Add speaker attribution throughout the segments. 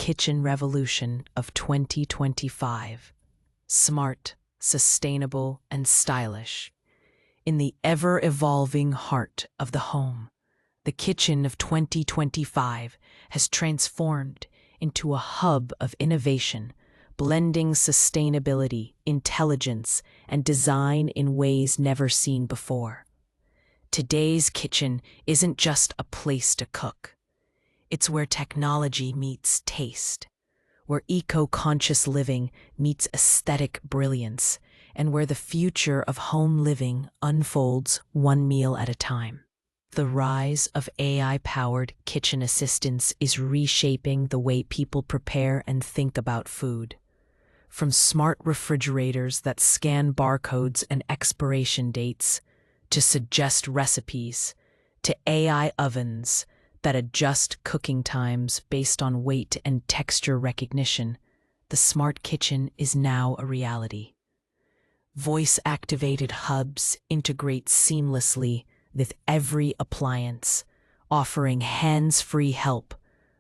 Speaker 1: kitchen revolution of 2025. Smart, sustainable, and stylish. In the ever-evolving heart of the home, the kitchen of 2025 has transformed into a hub of innovation, blending sustainability, intelligence, and design in ways never seen before. Today's kitchen isn't just a place to cook. It's where technology meets taste, where eco-conscious living meets aesthetic brilliance, and where the future of home living unfolds one meal at a time. The rise of AI-powered kitchen assistants is reshaping the way people prepare and think about food. From smart refrigerators that scan barcodes and expiration dates, to suggest recipes, to AI ovens that adjust cooking times based on weight and texture recognition, the smart kitchen is now a reality. Voice-activated hubs integrate seamlessly with every appliance, offering hands-free help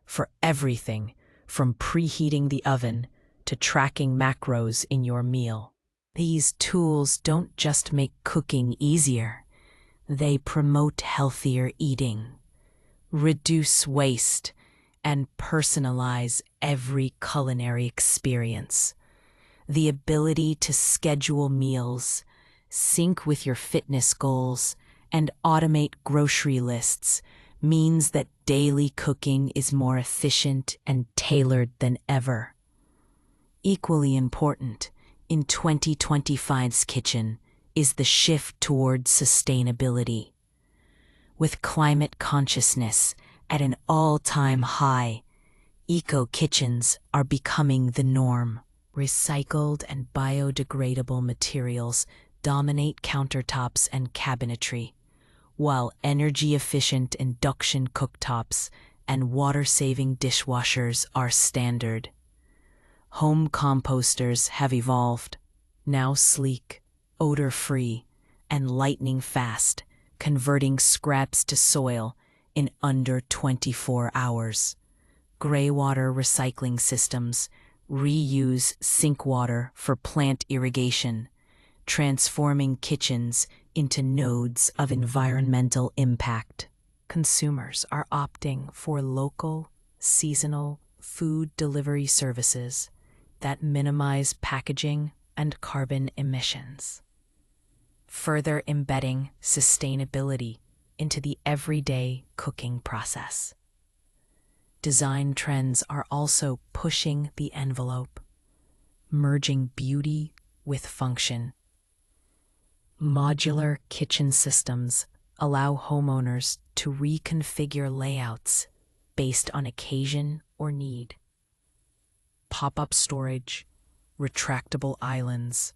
Speaker 1: for everything from preheating the oven to tracking macros in your meal. These tools don't just make cooking easier, they promote healthier eating, reduce waste, and personalize every culinary experience. The ability to schedule meals, sync with your fitness goals, and automate grocery lists means that daily cooking is more efficient and tailored than ever. Equally important, in 2025's kitchen is the shift towards sustainability. With climate consciousness at an all-time high, eco-kitchens are becoming the norm. Recycled and biodegradable materials dominate countertops and cabinetry, while energy-efficient induction cooktops and water-saving dishwashers are standard. Home composters have evolved, now sleek, odor-free, and lightning-fast, converting scraps to soil in under 24 hours. Greywater recycling systems reuse sink water for plant irrigation, transforming kitchens into nodes of environmental impact. Consumers are opting for local, seasonal food delivery services that minimize packaging and carbon emissions, further embedding sustainability into the everyday cooking process. Design trends are also pushing the envelope, merging beauty with function. Modular kitchen systems allow homeowners to reconfigure layouts based on occasion or need. Pop-up storage, retractable islands,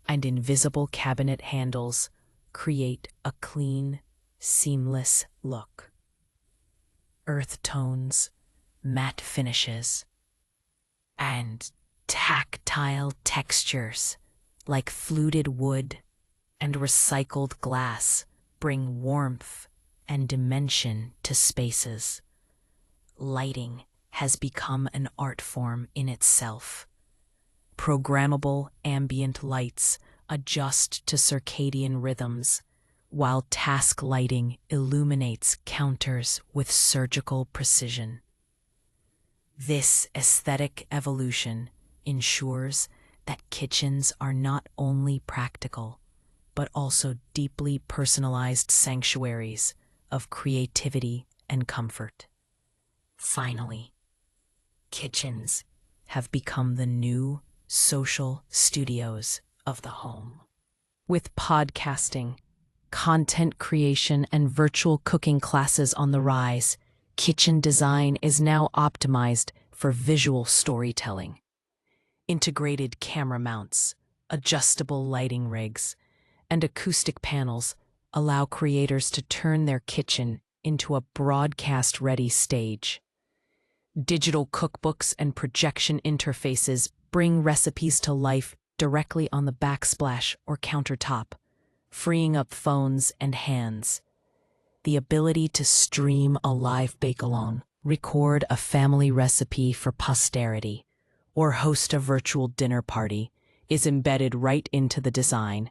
Speaker 1: and invisible cabinet handles create a clean, seamless look. Earth tones, matte finishes, and tactile textures like fluted wood and recycled glass bring warmth and dimension to spaces. Lighting has become an art form in itself. Programmable ambient lights adjust to circadian rhythms, while task lighting illuminates counters with surgical precision. This aesthetic evolution ensures that kitchens are not only practical, but also deeply personalized sanctuaries of creativity and comfort. Finally, kitchens have become the new social studios of the home. With podcasting, content creation, and virtual cooking classes on the rise, kitchen design is now optimized for visual storytelling. Integrated camera mounts, adjustable lighting rigs, and acoustic panels allow creators to turn their kitchen into a broadcast-ready stage. Digital cookbooks and projection interfaces bring recipes to life directly on the backsplash or countertop, freeing up phones and hands. The ability to stream a live bake-along record a family recipe for posterity, or host a virtual dinner party is embedded right into the design.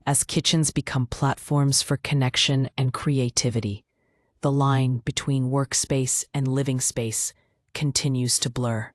Speaker 1: As kitchens become platforms for connection and creativity, the line between workspace and living space continues to blur.